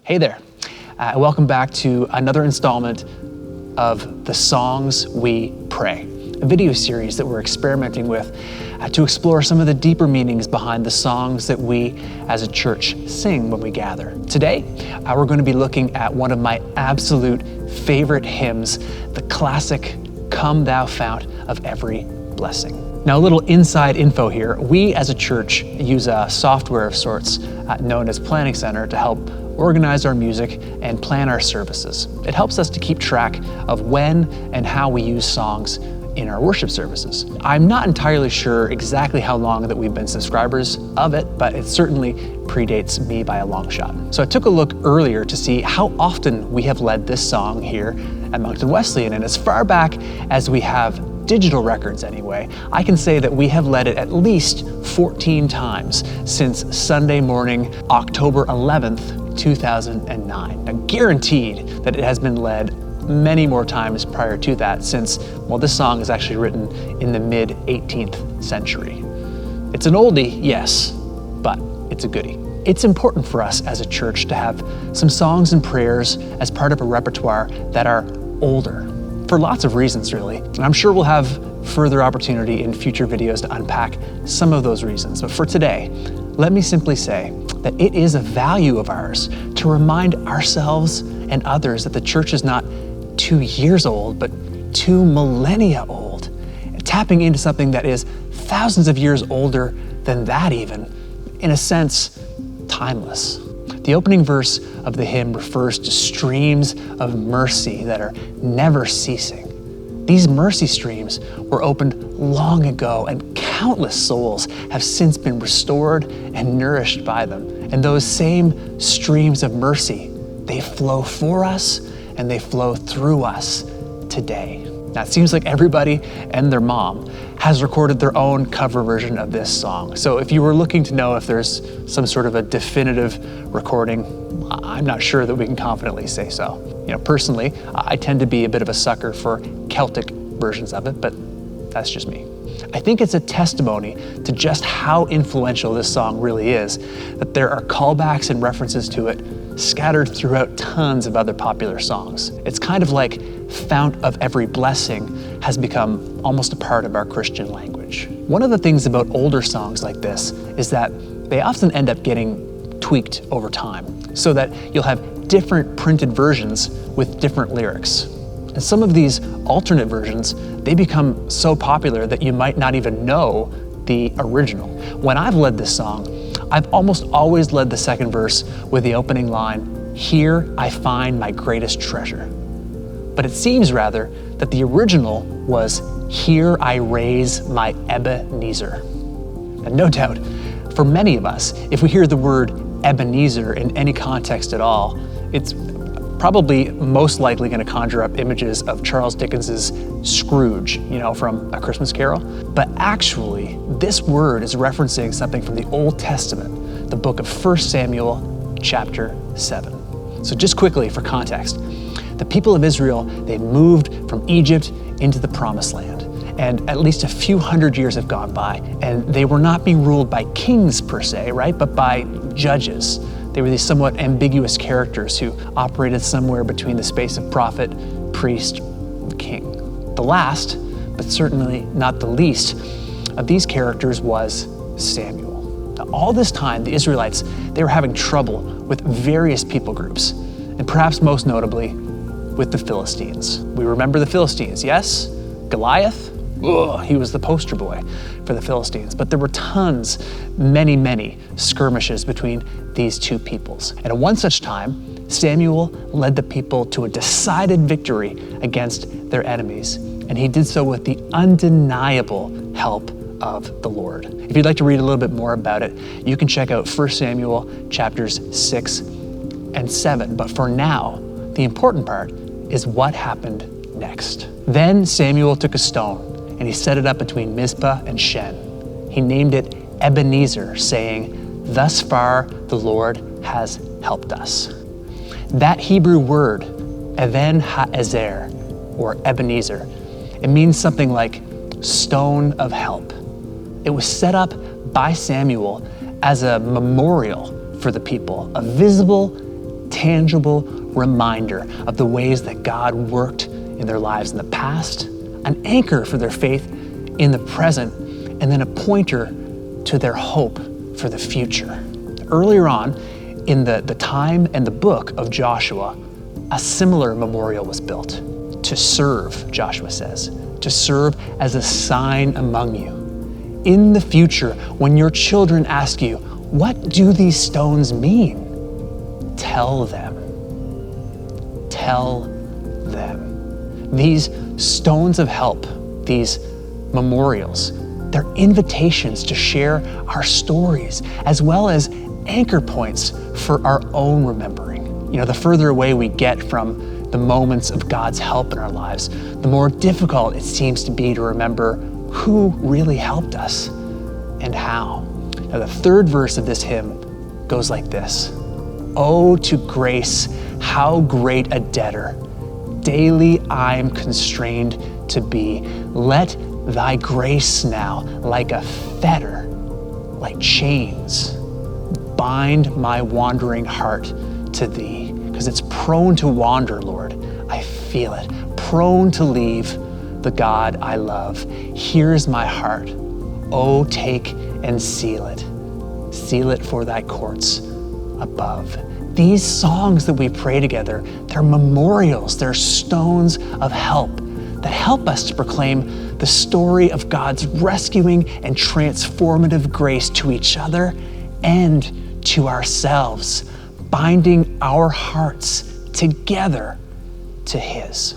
Hey there, welcome back to another installment of The Songs We Pray, a video series that we're experimenting with to explore some of the deeper meanings behind the songs that we as a church sing when we gather. Today, we're going to be looking at one of my absolute favorite hymns, the classic Come Thou Fount of Every Blessing. Now, a little inside info here. We as a church use a software of sorts known as Planning Center to help organize our music and plan our services. It helps us to keep track of when and how we use songs in our worship services. I'm not entirely sure exactly how long that we've been subscribers of it, but it certainly predates me by a long shot. So I took a look earlier to see how often we have led this song here at Moncton Wesleyan, and as far back as we have digital records anyway, I can say that we have led it at least 14 times since Sunday morning, October 11th, 2009. Now, guaranteed that it has been led many more times prior to that since, well, this song is actually written in the mid-18th century. It's an oldie, yes, but it's a goodie. It's important for us as a church to have some songs and prayers as part of a repertoire that are older, for lots of reasons, really. And I'm sure we'll have further opportunity in future videos to unpack some of those reasons. But for today, let me simply say that it is a value of ours to remind ourselves and others that the church is not 2 years old, but 2 millennia old, tapping into something that is thousands of years older than that even, in a sense, timeless. The opening verse of the hymn refers to streams of mercy that are never ceasing. These mercy streams were opened long ago, and countless souls have since been restored and nourished by them. And those same streams of mercy, they flow for us and they flow through us today. Now, it seems like everybody and their mom has recorded their own cover version of this song. So if you were looking to know if there's some sort of a definitive recording, I'm not sure that we can confidently say so. Personally, I tend to be a bit of a sucker for Celtic versions of it, but that's just me. I think it's a testimony to just how influential this song really is, that there are callbacks and references to it scattered throughout tons of other popular songs. It's kind of like Fount of Every Blessing has become almost a part of our Christian language. One of the things about older songs like this is that they often end up getting tweaked over time, so that you'll have different printed versions with different lyrics. And some of these alternate versions, they become so popular that you might not even know the original. When I've led this song, I've almost always led the second verse with the opening line, "Here I find my greatest treasure." But it seems rather that the original was, "Here I raise my Ebenezer." And no doubt, for many of us, if we hear the word Ebenezer in any context at all, it's probably most likely going to conjure up images of Charles Dickens's Scrooge, from A Christmas Carol. But actually, this word is referencing something from the Old Testament, the book of 1 Samuel, chapter 7. So just quickly for context, the people of Israel, they moved from Egypt into the Promised Land. And at least a few hundred years have gone by, and they were not being ruled by kings per se, right? But by judges. They were these somewhat ambiguous characters who operated somewhere between the space of prophet, priest, and king. The last, but certainly not the least, of these characters was Samuel. Now, all this time, the Israelites, they were having trouble with various people groups, and perhaps most notably, with the Philistines. We remember the Philistines, yes? Goliath? He was the poster boy for the Philistines. But there were tons, many skirmishes between these two peoples. And at one such time, Samuel led the people to a decided victory against their enemies. And he did so with the undeniable help of the Lord. If you'd like to read a little bit more about it, you can check out 1 Samuel chapters 6 and 7. But for now, the important part is what happened next. Then Samuel took a stone, and he set it up between Mizpah and Shen. He named it Ebenezer, saying, "Thus far the Lord has helped us." That Hebrew word, Even Ha'ezer, or Ebenezer, it means something like stone of help. It was set up by Samuel as a memorial for the people, a visible tangible reminder of the ways that God worked in their lives in the past, an anchor for their faith in the present, and then a pointer to their hope for the future. Earlier on in the time and the book of Joshua, a similar memorial was built to serve, Joshua says, to serve as a sign among you. In the future, when your children ask you, "What do these stones mean?" Tell them. Tell them. These stones of help, these memorials, they're invitations to share our stories as well as anchor points for our own remembering. The further away we get from the moments of God's help in our lives, the more difficult it seems to be to remember who really helped us and how. Now, the third verse of this hymn goes like this: "Oh, to grace, how great a debtor daily I'm constrained to be. Let thy grace now, like a fetter, like chains, bind my wandering heart to thee." Because it's prone to wander, Lord. I feel it. Prone to leave the God I love. Here's my heart. Oh, take and seal it. Seal it for thy courts above. These songs that we pray together, they're memorials, they're stones of help that help us to proclaim the story of God's rescuing and transformative grace to each other and to ourselves, binding our hearts together to His.